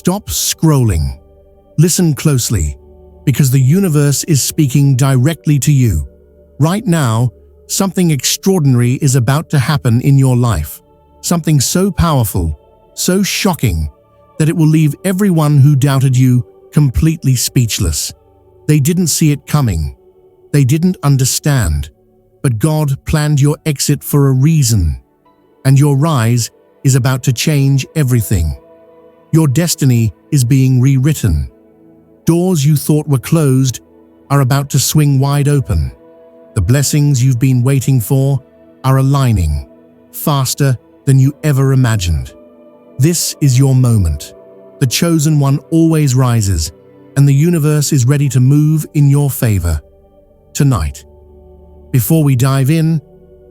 Stop scrolling. Listen closely, because the universe is speaking directly to you. Right now, something extraordinary is about to happen in your life. Something so powerful, so shocking, that it will leave everyone who doubted you completely speechless. They didn't see it coming. They didn't understand. But God planned your exit for a reason, and your rise is about to change everything. Your destiny is being rewritten. Doors you thought were closed are about to swing wide open. The blessings you've been waiting for are aligning faster than you ever imagined. This is your moment. The chosen one always rises, and the universe is ready to move in your favor. Tonight. Before we dive in,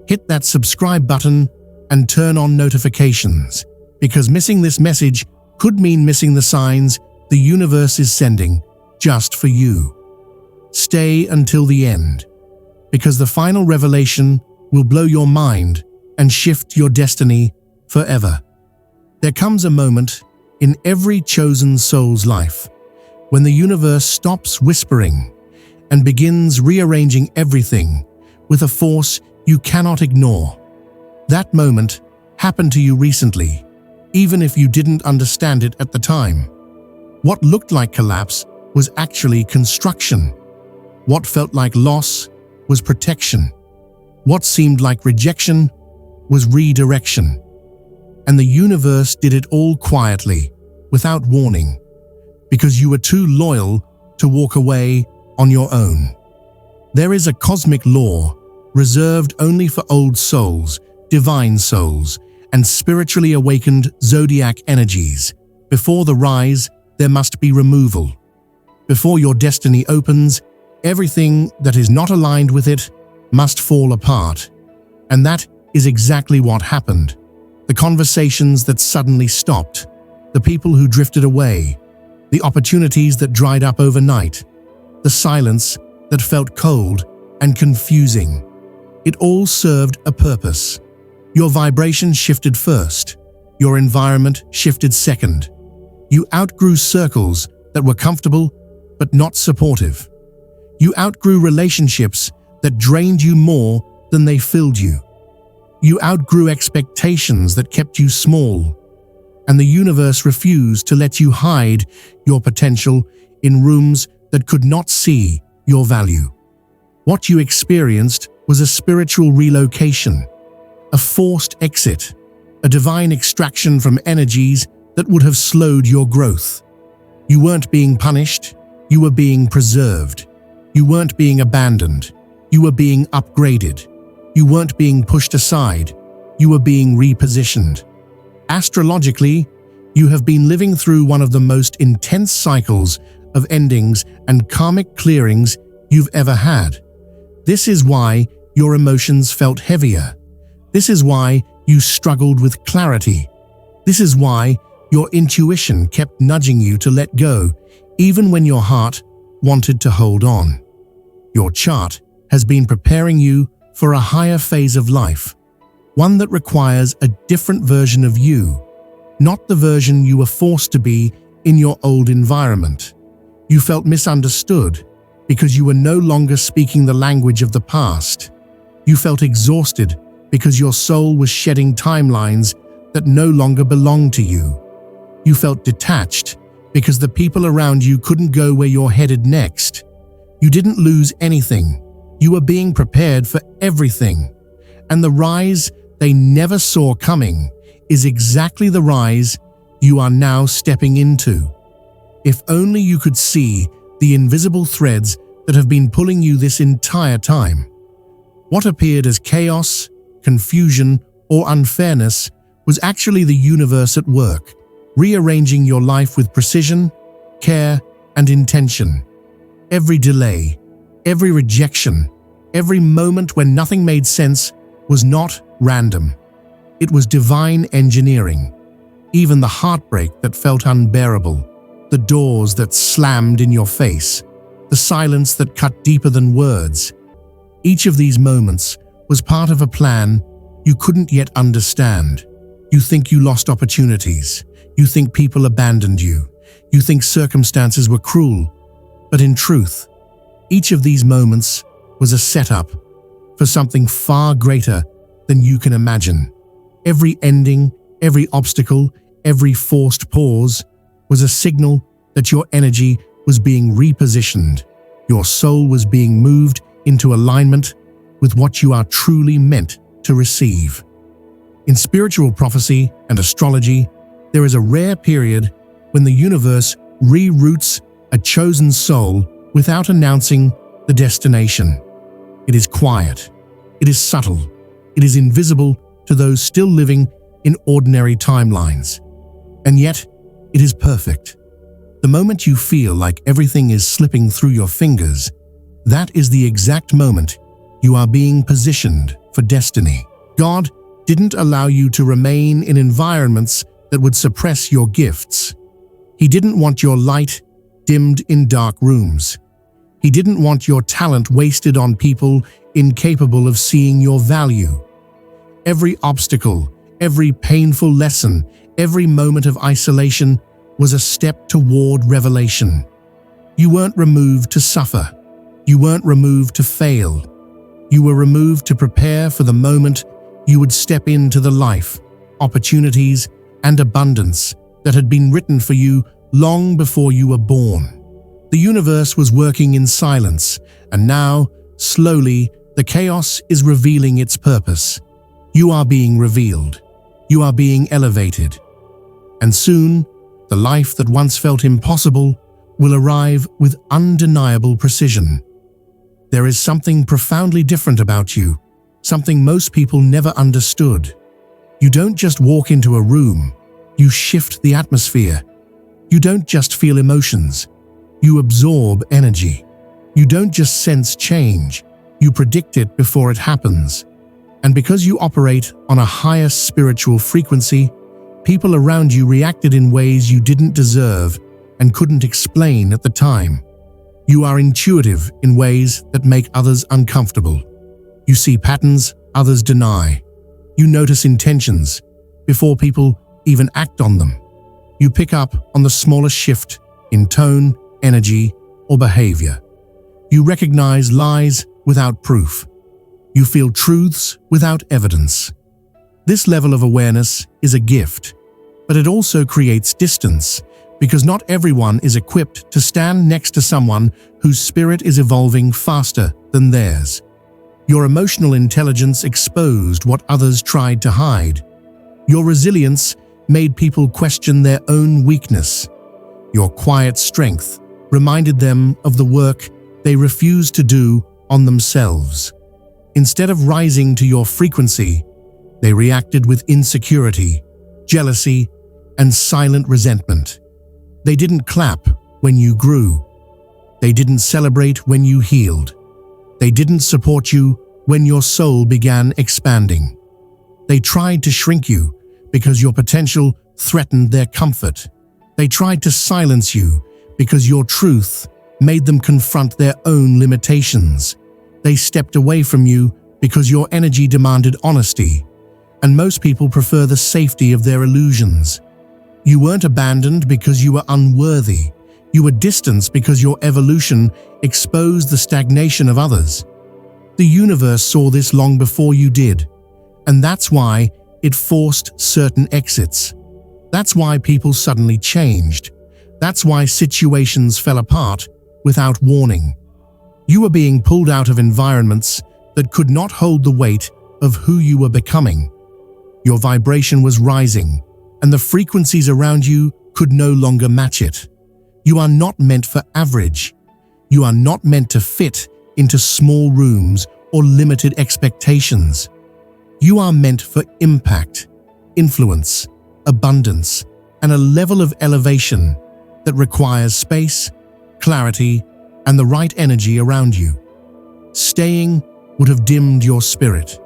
hit that subscribe button and turn on notifications, because missing this message could mean missing the signs the universe is sending just for you. Stay until the end, because the final revelation will blow your mind and shift your destiny forever. There comes a moment in every chosen soul's life when the universe stops whispering and begins rearranging everything with a force you cannot ignore. That moment happened to you recently, even if you didn't understand it at the time. What looked like collapse was actually construction. What felt like loss was protection. What seemed like rejection was redirection. And the universe did it all quietly, without warning, because you were too loyal to walk away on your own. There is a cosmic law reserved only for old souls, divine souls, and spiritually awakened zodiac energies. Before the rise, there must be removal. Before your destiny opens, everything that is not aligned with it must fall apart. And that is exactly what happened. The conversations that suddenly stopped, the people who drifted away, the opportunities that dried up overnight, the silence that felt cold and confusing. It all served a purpose. Your vibration shifted first. Your environment shifted second. You outgrew circles that were comfortable but not supportive. You outgrew relationships that drained you more than they filled you. You outgrew expectations that kept you small. And the universe refused to let you hide your potential in rooms that could not see your value. What you experienced was a spiritual relocation, a forced exit, a divine extraction from energies that would have slowed your growth. You weren't being punished, you were being preserved. You weren't being abandoned, you were being upgraded. You weren't being pushed aside, you were being repositioned. Astrologically, you have been living through one of the most intense cycles of endings and karmic clearings you've ever had. This is why your emotions felt heavier. This is why you struggled with clarity. This is why your intuition kept nudging you to let go, even when your heart wanted to hold on. Your chart has been preparing you for a higher phase of life, one that requires a different version of you, not the version you were forced to be in your old environment. You felt misunderstood because you were no longer speaking the language of the past. You felt exhausted because your soul was shedding timelines that no longer belonged to you. You felt detached because the people around you couldn't go where you're headed next. You didn't lose anything. You were being prepared for everything. And the rise they never saw coming is exactly the rise you are now stepping into. If only you could see the invisible threads that have been pulling you this entire time. What appeared as chaos, confusion, or unfairness was actually the universe at work, rearranging your life with precision, care, and intention. Every delay, every rejection, every moment when nothing made sense was not random. It was divine engineering. Even the heartbreak that felt unbearable, the doors that slammed in your face, the silence that cut deeper than words. Each of these moments was part of a plan you couldn't yet understand. You think you lost opportunities. You think people abandoned you. You think circumstances were cruel, but in truth, each of these moments was a setup for something far greater than you can imagine. Every ending, every obstacle, every forced pause was a signal that your energy was being repositioned. Your soul was being moved into alignment with what you are truly meant to receive. In spiritual prophecy and astrology, there is a rare period when the universe reroutes a chosen soul without announcing the destination. It is quiet, it is subtle, it is invisible to those still living in ordinary timelines. And yet, it is perfect. The moment you feel like everything is slipping through your fingers, that is the exact moment you are being positioned for destiny. God didn't allow you to remain in environments that would suppress your gifts. He didn't want your light dimmed in dark rooms. He didn't want your talent wasted on people incapable of seeing your value. Every obstacle, every painful lesson, every moment of isolation was a step toward revelation. You weren't removed to suffer. You weren't removed to fail. You were removed to prepare for the moment you would step into the life, opportunities, and abundance that had been written for you long before you were born. The universe was working in silence, and now, slowly, the chaos is revealing its purpose. You are being revealed. You are being elevated. And soon, the life that once felt impossible will arrive with undeniable precision. There is something profoundly different about you, something most people never understood. You don't just walk into a room, you shift the atmosphere. You don't just feel emotions, you absorb energy. You don't just sense change, you predict it before it happens. And because you operate on a higher spiritual frequency, people around you reacted in ways you didn't deserve and couldn't explain at the time. You are intuitive in ways that make others uncomfortable. You see patterns others deny. You notice intentions before people even act on them. You pick up on the smallest shift in tone, energy, or behavior. You recognize lies without proof. You feel truths without evidence. This level of awareness is a gift, but it also creates distance because not everyone is equipped to stand next to someone whose spirit is evolving faster than theirs. Your emotional intelligence exposed what others tried to hide. Your resilience made people question their own weakness. Your quiet strength reminded them of the work they refused to do on themselves. Instead of rising to your frequency, they reacted with insecurity, jealousy, and silent resentment. They didn't clap when you grew. They didn't celebrate when you healed. They didn't support you when your soul began expanding. They tried to shrink you because your potential threatened their comfort. They tried to silence you because your truth made them confront their own limitations. They stepped away from you because your energy demanded honesty, and most people prefer the safety of their illusions. You weren't abandoned because you were unworthy. You were distanced because your evolution exposed the stagnation of others. The universe saw this long before you did, and that's why it forced certain exits. That's why people suddenly changed. That's why situations fell apart without warning. You were being pulled out of environments that could not hold the weight of who you were becoming. Your vibration was rising, and the frequencies around you could no longer match it. You are not meant for average. You are not meant to fit into small rooms or limited expectations. You are meant for impact, influence, abundance, and a level of elevation that requires space, clarity, and the right energy around you. Staying would have dimmed your spirit.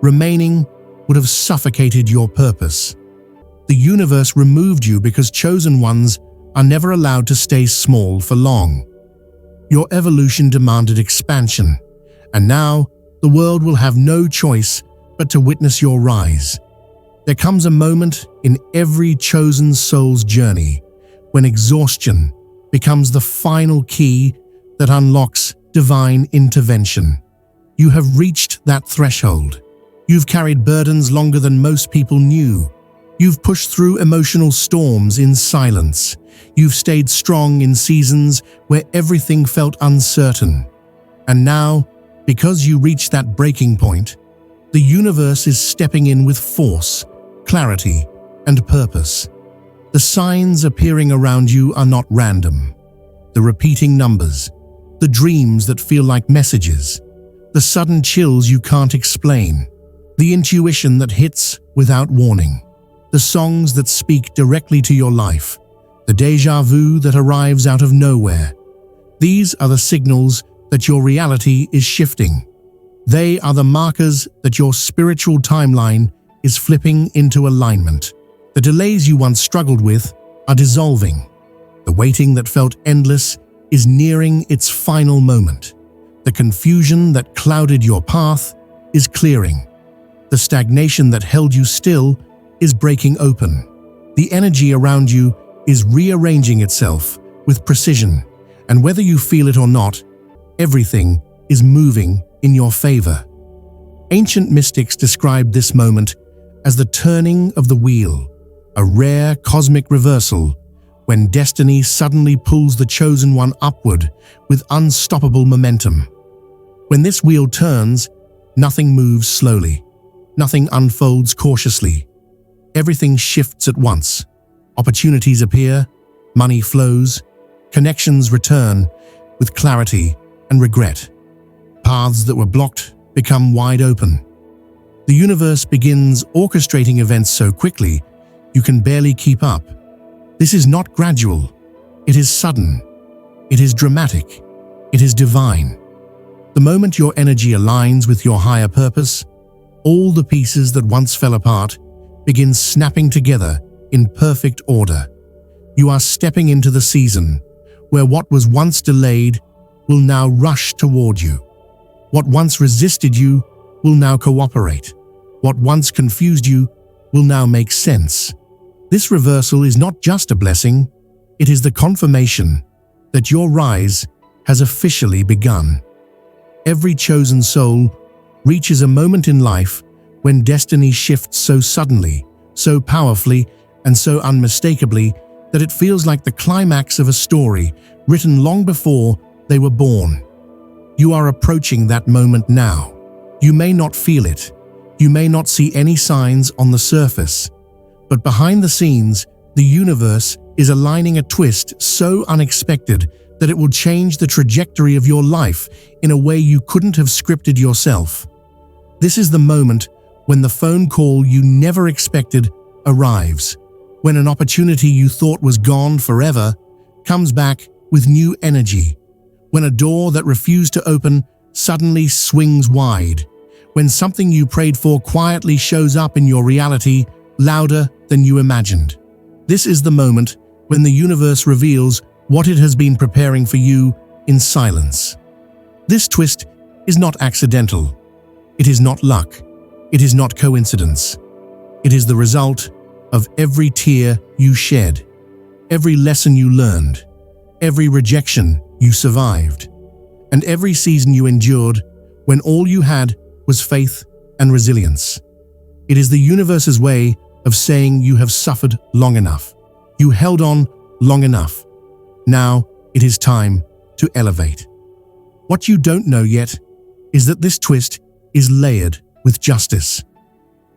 Remaining would have suffocated your purpose. The universe removed you because chosen ones are never allowed to stay small for long. Your evolution demanded expansion, and now the world will have no choice but to witness your rise. There comes a moment in every chosen soul's journey when exhaustion becomes the final key that unlocks divine intervention. You have reached that threshold. You've carried burdens longer than most people knew. You've pushed through emotional storms in silence. You've stayed strong in seasons where everything felt uncertain. And now, because you reached that breaking point, the universe is stepping in with force, clarity, and purpose. The signs appearing around you are not random. The repeating numbers, the dreams that feel like messages, the sudden chills you can't explain, the intuition that hits without warning, the songs that speak directly to your life, the déjà vu that arrives out of nowhere. These are the signals that your reality is shifting. They are the markers that your spiritual timeline is flipping into alignment. The delays you once struggled with are dissolving. The waiting that felt endless is nearing its final moment. The confusion that clouded your path is clearing. The stagnation that held you still is breaking open. The energy around you is rearranging itself with precision, and whether you feel it or not, everything is moving in your favor. Ancient mystics described this moment as the turning of the wheel, a rare cosmic reversal when destiny suddenly pulls the chosen one upward with unstoppable momentum. When this wheel turns, nothing moves slowly, nothing unfolds cautiously. Everything shifts at once. Opportunities appear, money flows, connections return with clarity and regret. Paths that were blocked become wide open. The universe begins orchestrating events so quickly you can barely keep up. This is not gradual. It is sudden. It is dramatic. It is divine. The moment your energy aligns with your higher purpose, all the pieces that once fell apart begin snapping together in perfect order. You are stepping into the season where what was once delayed will now rush toward you. What once resisted you will now cooperate. What once confused you will now make sense. This reversal is not just a blessing, it is the confirmation that your rise has officially begun. Every chosen soul reaches a moment in life when destiny shifts so suddenly, so powerfully, and so unmistakably that it feels like the climax of a story written long before they were born. You are approaching that moment now. You may not feel it. You may not see any signs on the surface. But behind the scenes, the universe is aligning a twist so unexpected that it will change the trajectory of your life in a way you couldn't have scripted yourself. This is the moment when the phone call you never expected arrives, when an opportunity you thought was gone forever comes back with new energy, when a door that refused to open suddenly swings wide, when something you prayed for quietly shows up in your reality louder than you imagined. This is the moment when the universe reveals what it has been preparing for you in silence. This twist is not accidental. It is not luck. It is not coincidence. It is the result of every tear you shed, every lesson you learned, every rejection you survived, and every season you endured when all you had was faith and resilience. It is the universe's way of saying you have suffered long enough. You held on long enough. Now it is time to elevate. What you don't know yet is that this twist is layered with justice.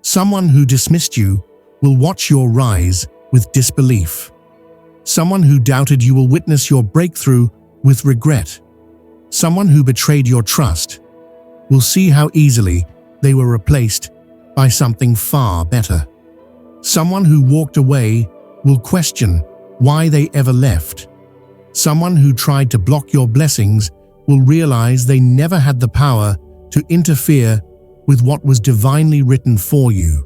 Someone who dismissed you will watch your rise with disbelief. Someone who doubted you will witness your breakthrough with regret. Someone who betrayed your trust will see how easily they were replaced by something far better. Someone who walked away will question why they ever left. Someone who tried to block your blessings will realize they never had the power to interfere with what was divinely written for you.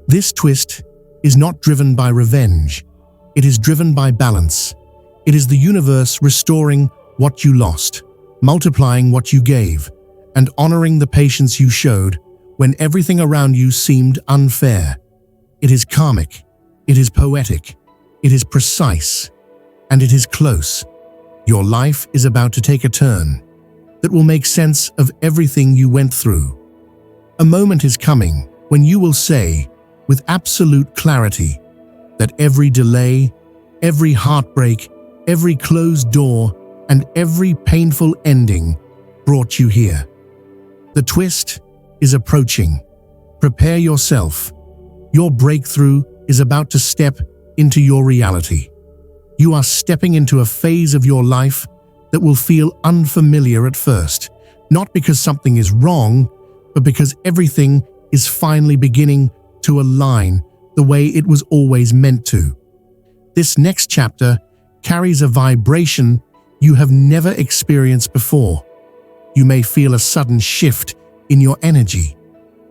This twist is not driven by revenge. It is driven by balance. It is the universe restoring what you lost, multiplying what you gave, and honoring the patience you showed when everything around you seemed unfair. It is karmic. It is poetic. It is precise. and it is close. Your life is about to take a turn that will make sense of everything you went through. A moment is coming when you will say, with absolute clarity, that every delay, every heartbreak, every closed door, and every painful ending brought you here. The twist is approaching. Prepare yourself. Your breakthrough is about to step into your reality. You are stepping into a phase of your life that will feel unfamiliar at first, not because something is wrong, but because everything is finally beginning to align the way it was always meant to. This next chapter carries a vibration you have never experienced before. You may feel a sudden shift in your energy.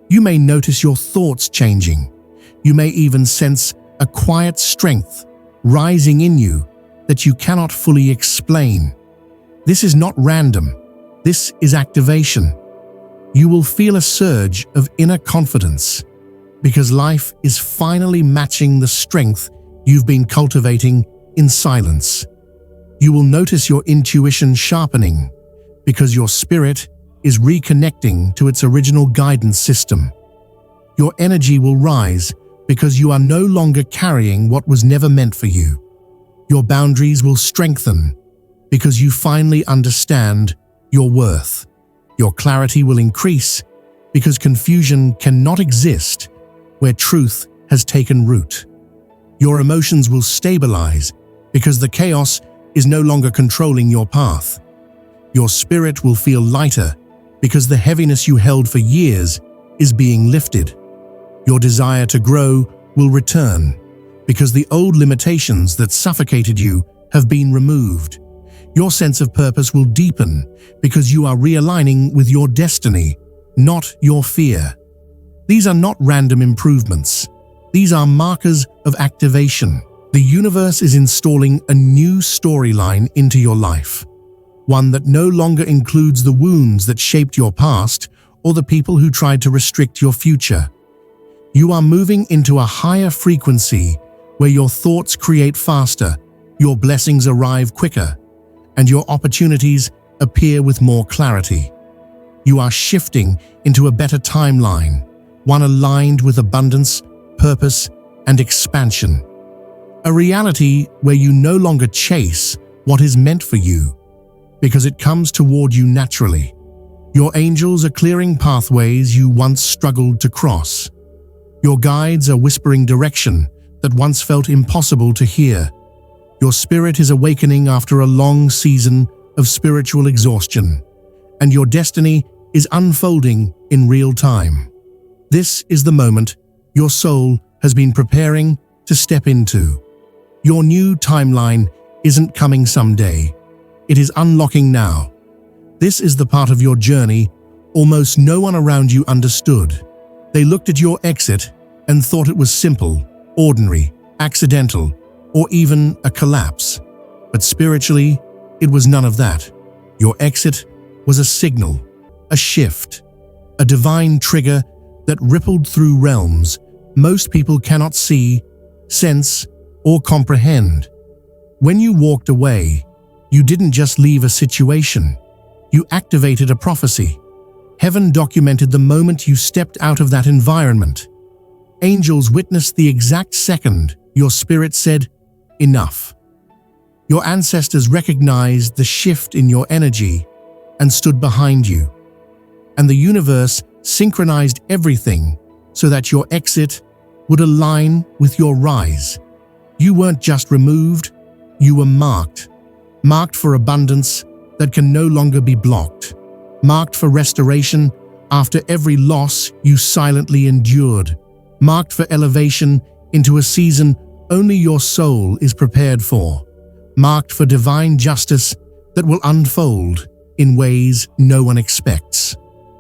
You may notice your thoughts changing. You may even sense a quiet strength rising in you that you cannot fully explain. This is not random. This is activation. You will feel a surge of inner confidence because life is finally matching the strength you've been cultivating in silence. You will notice your intuition sharpening because your spirit is reconnecting to its original guidance system. Your energy will rise because you are no longer carrying what was never meant for you. Your boundaries will strengthen because you finally understand your worth. Your clarity will increase because confusion cannot exist where truth has taken root. Your emotions will stabilize because the chaos is no longer controlling your path. Your spirit will feel lighter because the heaviness you held for years is being lifted. Your desire to grow will return because the old limitations that suffocated you have been removed. Your sense of purpose will deepen because you are realigning with your destiny, not your fear. These are not random improvements. These are markers of activation. The universe is installing a new storyline into your life, one that no longer includes the wounds that shaped your past or the people who tried to restrict your future. You are moving into a higher frequency where your thoughts create faster, your blessings arrive quicker, and your opportunities appear with more clarity. You are shifting into a better timeline, one aligned with abundance, purpose, and expansion. A reality where you no longer chase what is meant for you, because it comes toward you naturally. Your angels are clearing pathways you once struggled to cross. Your guides are whispering direction that once felt impossible to hear. Your spirit is awakening after a long season of spiritual exhaustion, and your destiny is unfolding in real time. This is the moment your soul has been preparing to step into. Your new timeline isn't coming someday. It is unlocking now. This is the part of your journey almost no one around you understood. They looked at your exit and thought it was simple, ordinary, accidental, or even a collapse. But spiritually, it was none of that. Your exit was a signal, a shift, a divine trigger that rippled through realms most people cannot see, sense, or comprehend. When you walked away, you didn't just leave a situation. You activated a prophecy. Heaven documented the moment you stepped out of that environment. Angels witnessed the exact second your spirit said, "Enough." Your ancestors recognized the shift in your energy and stood behind you. And the universe synchronized everything so that your exit would align with your rise. You weren't just removed, you were marked. Marked for abundance that can no longer be blocked. Marked for restoration after every loss you silently endured. Marked for elevation into a season only your soul is prepared for. Marked for divine justice that will unfold in ways no one expects.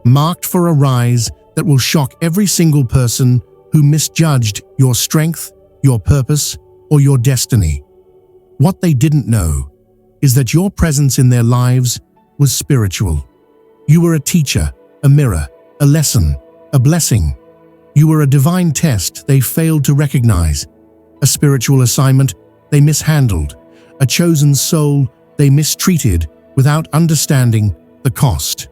Marked for a rise that will shock every single person who misjudged your strength, your purpose, or your destiny. What they didn't know is that your presence in their lives was spiritual. You were a teacher, a mirror, a lesson, a blessing. You were a divine test they failed to recognize, a spiritual assignment they mishandled, a chosen soul they mistreated without understanding the cost.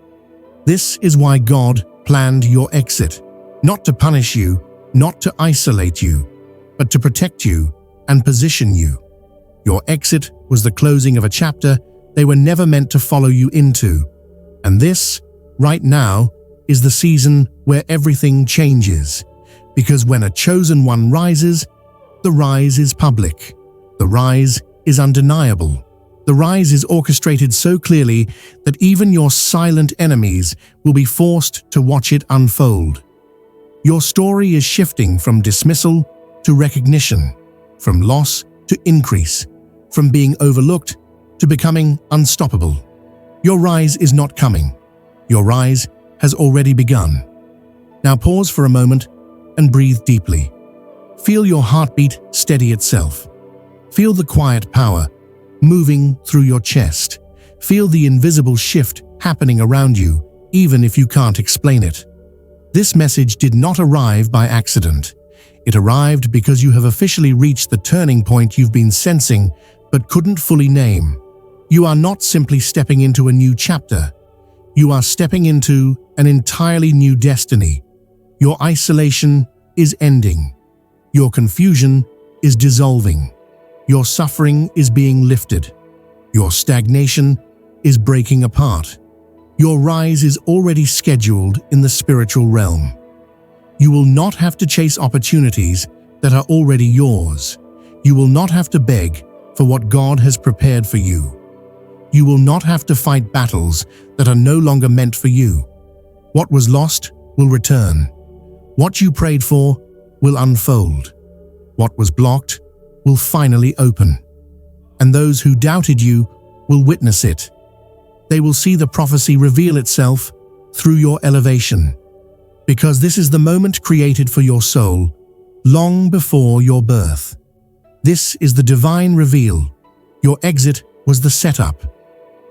This is why God planned your exit, not to punish you, not to isolate you, but to protect you and position you. Your exit was the closing of a chapter they were never meant to follow you into. And this, right now, is the season where everything changes. Because when a chosen one rises, the rise is public. The rise is undeniable. The rise is orchestrated so clearly that even your silent enemies will be forced to watch it unfold. Your story is shifting from dismissal to recognition, from loss to increase, from being overlooked to becoming unstoppable. Your rise is not coming. Your rise has already begun. Now pause for a moment and breathe deeply. Feel your heartbeat steady itself. Feel the quiet power moving through your chest. Feel the invisible shift happening around you, even if you can't explain it. This message did not arrive by accident. It arrived because you have officially reached the turning point you've been sensing but couldn't fully name. You are not simply stepping into a new chapter. You are stepping into an entirely new destiny. Your isolation is ending. Your confusion is dissolving. Your suffering is being lifted. Your stagnation is breaking apart. Your rise is already scheduled in the spiritual realm. You will not have to chase opportunities that are already yours. You will not have to beg for what God has prepared for you. You will not have to fight battles that are no longer meant for you. What was lost will return. What you prayed for will unfold. What was blocked will finally open. And those who doubted you will witness it. They will see the prophecy reveal itself through your elevation. Because this is the moment created for your soul, long before your birth. This is the divine reveal. Your exit was the setup.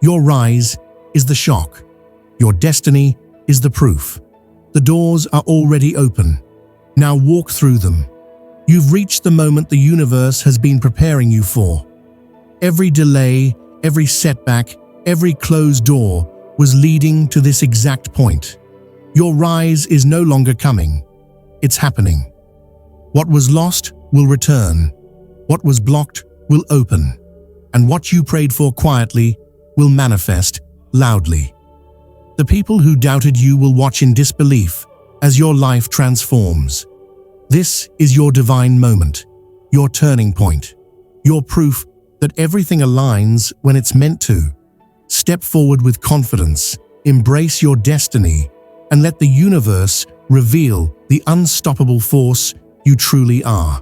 Your rise is the shock. Your destiny is the proof. The doors are already open. Now walk through them. You've reached the moment the universe has been preparing you for. Every delay, every setback, every closed door was leading to this exact point. Your rise is no longer coming. It's happening. What was lost will return. What was blocked will open. And what you prayed for quietly will manifest loudly. The people who doubted you will watch in disbelief as your life transforms. This is your divine moment, your turning point, your proof that everything aligns when it's meant to. Step forward with confidence, embrace your destiny, and let the universe reveal the unstoppable force you truly are.